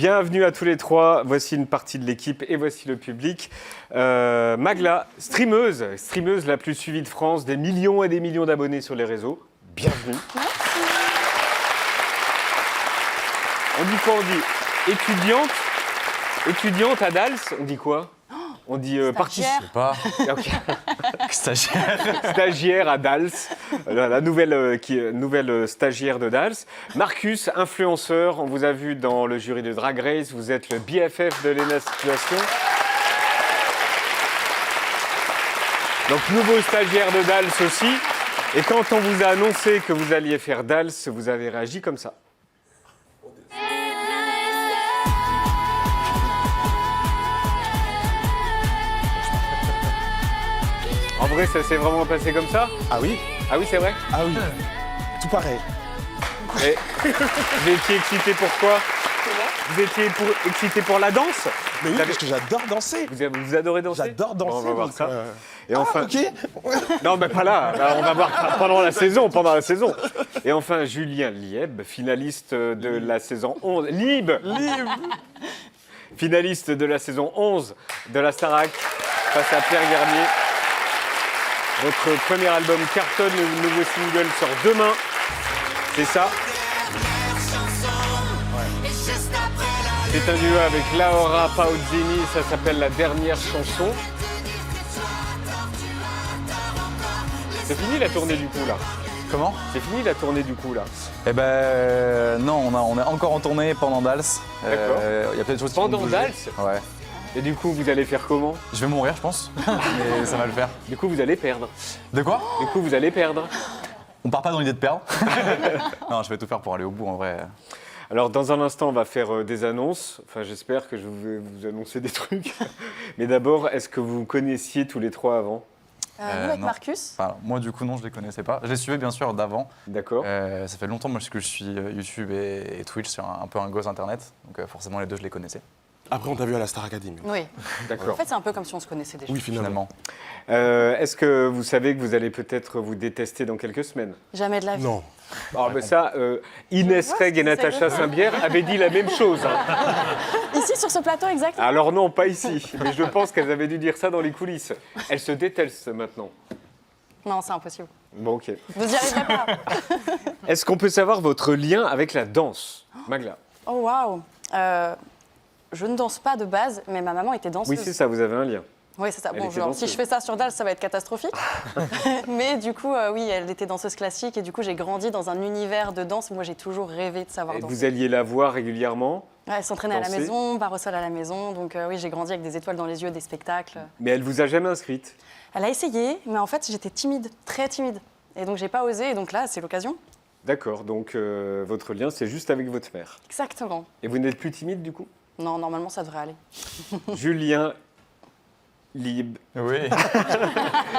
Bienvenue à tous les trois, voici une partie de l'équipe et voici le public. Magla, streameuse la plus suivie de France, des millions et des millions d'abonnés sur les réseaux. Bienvenue. Merci. On dit quoi? On dit étudiante à Dals, on dit quoi? On dit Stagiaire. Pas. Ok. Stagiaire. Stagiaire à Dals, la nouvelle stagiaire de Dals. Marcus, influenceur, on vous a vu dans le jury de Drag Race, vous êtes le BFF de Lena Situation. Donc nouveau stagiaire de Dals aussi. Et quand on vous a annoncé que vous alliez faire Dals, vous avez réagi comme ça. En vrai, ça s'est vraiment passé comme ça? Ah oui? Ah oui, c'est vrai? Ah oui. Tout pareil. Et vous étiez excité pour quoi? Vous étiez excité pour la danse? Mais oui, parce que j'adore danser. Vous adorez danser? J'adore danser. Bon, on va voir donc, ça. Et enfin, ok. non, mais pas là. Là, on va voir pendant la saison. Et enfin, Julien Lieb, finaliste de la saison 11. Lieb. Finaliste de la saison 11 de la Starac, face à Pierre Garnier. Votre premier album cartonne, le nouveau single sort demain. C'est ça. C'est un duo avec Laura Pausini, ça s'appelle La Dernière Chanson. C'est fini la tournée du coup là? Comment? C'est fini la tournée du coup là? Eh ben non, on est encore en tournée pendant Dals. D'accord. Il y a peut-être des choses qui vont Pendant bouger. Dals? Ouais. Et du coup, vous allez faire comment? Je vais mourir, je pense. Mais ça va le faire. Du coup, vous allez perdre. De quoi? Du coup, vous allez perdre. On part pas dans l'idée de perdre. Non, je vais tout faire pour aller au bout en vrai. Alors, dans un instant, on va faire des annonces. Enfin, j'espère que je vais vous annoncer des trucs. Mais d'abord, est-ce que vous connaissiez tous les trois avant? Nous avec non. Marcus. Enfin, moi du coup non, je les connaissais pas. Je les suivais bien sûr d'avant. D'accord. Ça fait longtemps moi que je suis YouTube et Twitch, c'est un peu un gosse internet. Donc forcément les deux je les connaissais. Après, on t'a vu à la Star Academy. Oui. En D'accord. fait, c'est un peu comme si on se connaissait déjà. Oui, finalement. Est-ce que vous savez que vous allez peut-être vous détester dans quelques semaines? Jamais de la vie. Non. Alors, ben ça, Inès vois Reg et ce que c'est Natacha de- Saint-Bière avaient dit la même chose. Hein. Ici, sur ce plateau, exactement. Alors non, pas ici. Mais je pense qu'elles avaient dû dire ça dans les coulisses. Elles se détestent maintenant. Non, c'est impossible. Bon, ok. Vous n'y arriverez pas. Est-ce qu'on peut savoir votre lien avec la danse, Magla? Oh, waouh. Je ne danse pas de base, mais ma maman était danseuse. Oui, c'est ça, vous avez un lien. Oui, c'est ça. Elle Bon, était genre, danseuse. si je fais ça sur Dals, ça va être catastrophique. Mais du coup, oui, elle était danseuse classique et du coup, j'ai grandi dans un univers de danse. Moi, j'ai toujours rêvé de savoir Et danser. vous alliez la voir régulièrement, Ouais, elle s'entraînait à la danser. maison, barre au sol à la maison. Donc oui, j'ai grandi avec des étoiles dans les yeux, des spectacles. mais elle vous a jamais inscrite. Elle a essayé, mais en fait, j'étais timide, très timide. Et donc, j'ai pas osé. Et donc là, c'est l'occasion. D'accord, donc votre lien, c'est juste avec votre mère. Exactement. Et vous n'êtes plus timide du coup? Non, normalement, ça devrait aller. Julien Lieb. Oui.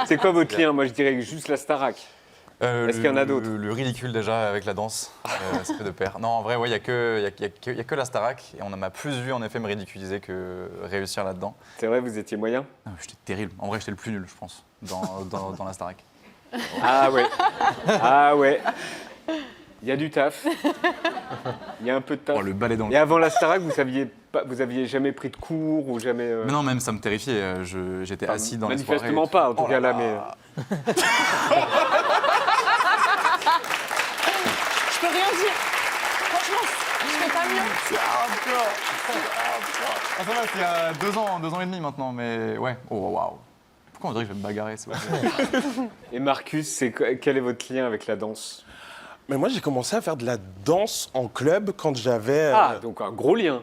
C'est quoi votre lien? Moi, je dirais juste la Starac. Est-ce qu'il y en a d'autres? Le ridicule déjà avec la danse, ça fait de pair. Non, en vrai, il n'y a que la Starac et on m'a plus vu en effet me ridiculiser que réussir là-dedans. C'est vrai, vous étiez moyen? J'étais terrible. En vrai, j'étais le plus nul, je pense, dans la Starac. Ah ouais. Ah ouais. Il y a du taf. Il y a un peu de taf. Oh, le balai dans le. Et avant la Starac, vous aviez jamais pris de cours ou jamais. Mais non, même ça me terrifiait. J'étais Enfin, assis dans les soirées. manifestement pas, en tout cas là, mais. Je peux rien dire. Franchement, je fais pas mieux. Ah, ça va, c'est il y a 2 ans et demi maintenant, mais ouais. Oh waouh. Pourquoi on dirait que je vais me bagarrer? C'est vrai. Et Marcus, quel est votre lien avec la danse? Mais moi, j'ai commencé à faire de la danse en club quand j'avais Ah, donc un gros lien.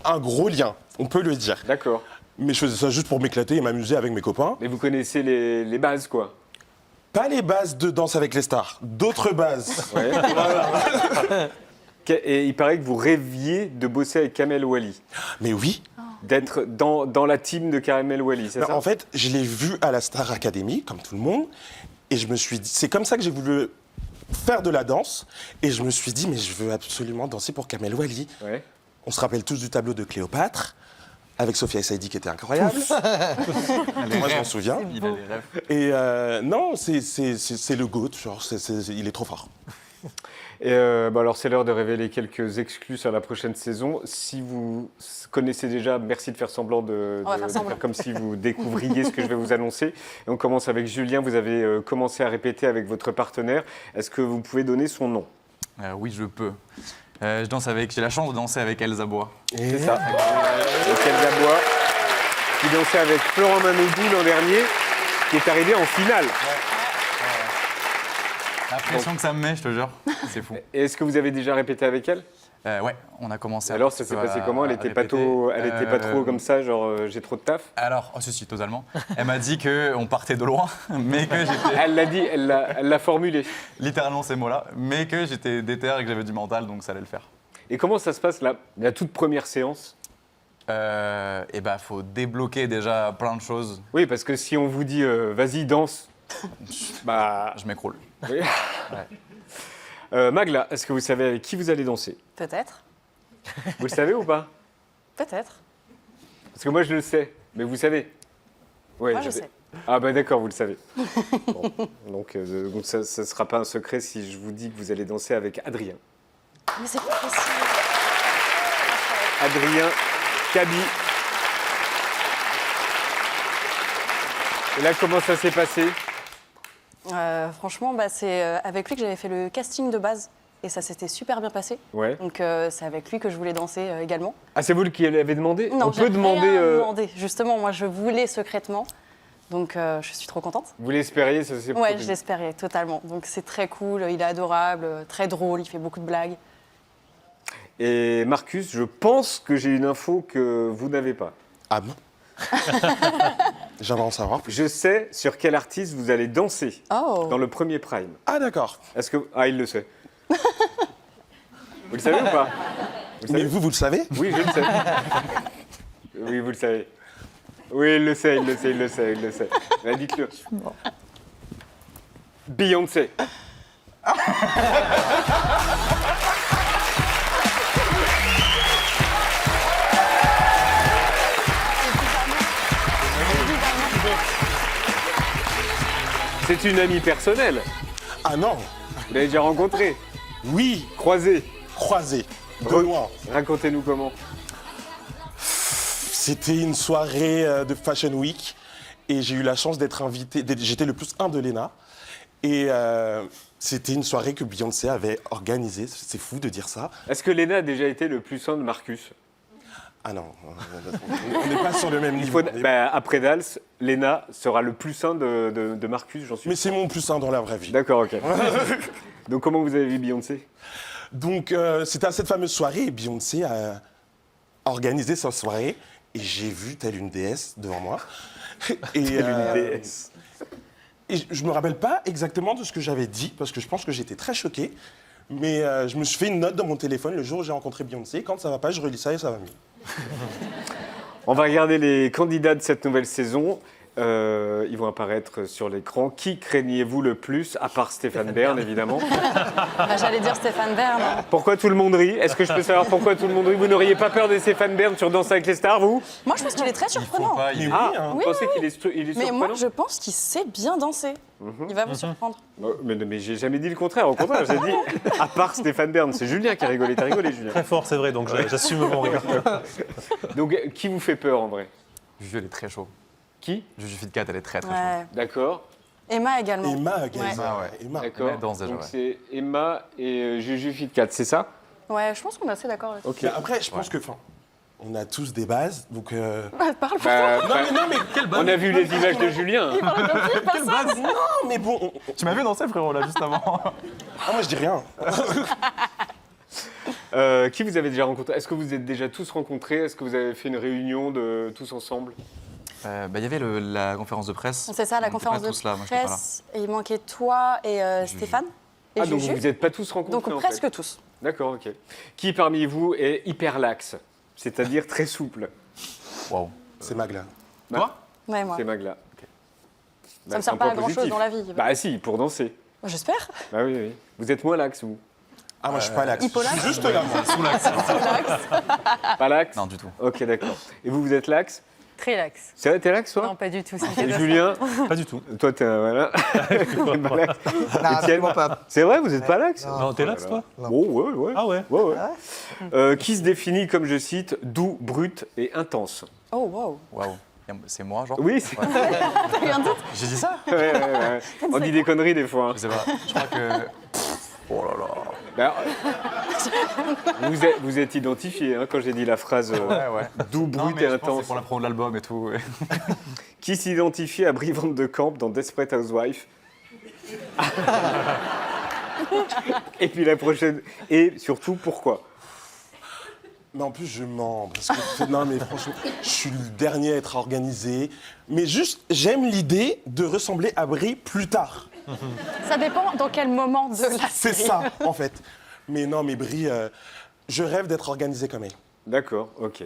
un gros lien, on peut le dire. D'accord. Mais je faisais ça juste pour m'éclater et m'amuser avec mes copains. Mais vous connaissez les bases, quoi. Pas les bases de Danse avec les stars, d'autres bases. Ouais. Et il paraît que vous rêviez de bosser avec Kamel Wally, Mais oui, d'être dans la team de Kamel Wally, c'est bah, ça? en fait, je l'ai vu à la Star Academy, comme tout le monde. Et je me suis dit, c'est comme ça que j'ai voulu faire de la danse. Et je me suis dit, mais je veux absolument danser pour Kamel Wally. Ouais. On se rappelle tous du tableau de Cléopâtre, avec Sophia Saïdi qui était incroyable. Moi, je m'en souviens. Il a les rêves. Et non, c'est le GOAT, genre, il est trop fort. Et alors c'est l'heure de révéler quelques exclus sur la prochaine saison. Si vous connaissez déjà, merci de faire semblant de faire comme si vous découvriez ce que je vais vous annoncer. Et on commence avec Julien. Vous avez commencé à répéter avec votre partenaire. Est-ce que vous pouvez donner son nom? Oui, je peux. J'ai la chance de danser avec Elsa Bois. C'est ça. Elsa Bois, qui dansait avec Florent Manodou l'an dernier, qui est arrivé en finale. La pression que ça me met, je te jure, c'est fou. Et est-ce que vous avez déjà répété avec elle? Ouais, on a commencé. Alors, ça s'est passé comment? Elle était pas trop comme ça, genre j'ai trop de taf? Alors, si, totalement. Elle m'a dit qu'on partait de loin, mais que j'étais... Elle l'a dit, elle l'a formulé. Littéralement ces mots-là, mais que j'étais déter et que j'avais du mental, donc ça allait le faire. Et comment ça se passe la toute première séance? Faut débloquer déjà plein de choses. Oui, parce que si on vous dit vas-y, danse, bah. Je m'écroule. Oui. Magla, est-ce que vous savez avec qui vous allez danser? Peut-être. Vous le savez ou pas? Peut-être. Parce que moi je le sais, mais vous savez? Ouais, Moi, je sais. Ah bah d'accord, vous le savez. Bon, donc ça ne sera pas un secret si je vous dis que vous allez danser avec Adrien. Mais c'est pas possible. Adrien Cabi. Et là, comment ça s'est passé? Franchement, c'est avec lui que j'avais fait le casting de base. Et ça s'était super bien passé. Ouais. Donc c'est avec lui que je voulais danser également. Ah, c'est vous qui l'avez demandé? Non, on peut demander. Rien demandé. Justement, moi je voulais secrètement. Donc je suis trop contente. Vous l'espériez, ça s'est Ouais, produit. je l'espérais totalement. Donc c'est très cool, il est adorable, très drôle, il fait beaucoup de blagues. Et Marcus, je pense que j'ai une info que vous n'avez pas. Ah bon? J'aimerais en savoir plus. Je sais sur quel artiste vous allez danser Oh. dans le premier prime. Ah d'accord. Est-ce que... Ah, il le sait. Vous le savez ou pas? Vous le Mais savez? vous le savez? Oui, je le sais. Oui, vous le savez. Oui, il le sait. Bah, dites-le. Beyoncé. C'est une amie personnelle. Ah non. Vous l'avez déjà rencontrée, Oui, croisée. croisé. De Re- loin. Racontez-nous comment. C'était une soirée de Fashion Week et j'ai eu la chance d'être invité. J'étais le plus un de l'ENA. Et c'était une soirée que Beyoncé avait organisée. C'est fou de dire ça. Est-ce que Léna a déjà été le plus un de Marcus? Ah non, on n'est pas sur le même niveau. Après Dals, Léna sera le plus un de Marcus, j'en suis. Mais c'est mon plus un dans la vraie vie. D'accord, ok. Donc comment vous avez vu Beyoncé? Donc c'était à cette fameuse soirée et Beyoncé a organisé sa soirée et j'ai vu telle une déesse devant moi. Et, Une déesse. et je me rappelle pas exactement de ce que j'avais dit parce que je pense que j'étais très choqué. Mais je me suis fait une note dans mon téléphone le jour où j'ai rencontré Beyoncé. Quand ça va pas, je relis ça et ça va mieux. On va regarder les candidats de cette nouvelle saison. Ils vont apparaître sur l'écran. Qui craignez-vous le plus, à part Stéphane Bern, évidemment? J'allais dire Stéphane Bern. Pourquoi tout le monde rit? Est-ce que je peux savoir pourquoi tout le monde rit? Vous n'auriez pas peur de Stéphane Bern sur Danse avec les stars, vous? Moi je pense qu'il est très surprenant. Mais Ah, oui, hein. vous pensez qu'il est, il est Mais surprenant? moi je pense qu'il sait bien danser. Il va vous surprendre. Mais j'ai jamais dit le contraire. Au contraire, j'ai dit à part Stéphane Bern. C'est Julien qui a rigolé. T'as rigolé, Julien. Très fort, c'est vrai, donc j'assume mon rire. Donc, qui vous fait peur en vrai? Juju, elle est très chaud. Qui? Juju Fitcat, elle est très très chaude. Ouais. D'accord. Emma également. Emma, guys. Ouais. Emma, ouais. Emma. D'accord. Elle danse déjà, Donc ouais. c'est Emma et Juju Fitcat, c'est ça? Ouais, je pense qu'on est assez d'accord là-dessus. Ok. Mais après, je pense que, on a tous des bases, donc. Parle pour On a vu les images de Julien. Non, mais bon. Tu m'as vu danser, frérot, là, juste avant. Ah, moi, je dis rien. Qui vous avez déjà rencontré? Est-ce que vous êtes déjà tous rencontrés? Est-ce que vous avez fait une réunion de tous ensemble? Il y avait la conférence de presse. C'est ça, la On était conférence pas de tous là, moi, j'étais pas là. presse. Et il manquait toi et Stéphane et Ah, donc Juju. vous n'êtes pas tous rencontrés Donc en presque fait. tous. D'accord, ok. Qui parmi vous est hyper laxe, c'est-à-dire très souple? Waouh. C'est Magla. Toi? Ouais, moi. C'est Magla. Ça me sert pas à grand-chose dans la vie. Bah si, pour danser. J'espère. Bah oui, oui. Vous êtes moins laxe, vous? Ah, moi, je suis pas lax. Hippolaxe. Je suis juste là, moi. Sous l'axe. Pas laxe? Non, du tout. Ok, d'accord. Et vous êtes laxe? Très lax. C'est vrai, t'es lax, toi? Non, pas du tout. Et Julien, Pas du tout. toi, t'es un. Voilà. T'es pas lax. Non, Étienne, absolument pas. c'est vrai, vous n'êtes pas lax? Non, t'es lax, toi? Oh, ouais. Ah ouais. Ouais, ouais. Qui se définit comme, je cite, doux, brut et intense? Oh, wow. Waouh. C'est moi, genre Oui, c'est. T'as eu un doute? J'ai dit ça? Ouais. On dit des conneries des fois. Je sais pas. Je crois que. Oh là là. Ben, vous êtes identifié hein, quand j'ai dit la phrase Ouais. doux, Non, brut mais et je pense que intense. c'est pour la promo de l'album et tout. Qui s'identifie à Brie Van de Camp dans Desperate Housewives? Et puis la prochaine. Et surtout, pourquoi? Mais en plus, je mens. Parce que, non, mais franchement, je suis le dernier à être organisé. Mais juste, j'aime l'idée de ressembler à Brie plus tard. Ça dépend dans quel moment de la C'est série. ça, en fait. Mais non, mais Brie, je rêve d'être organisé comme elle. D'accord, ok.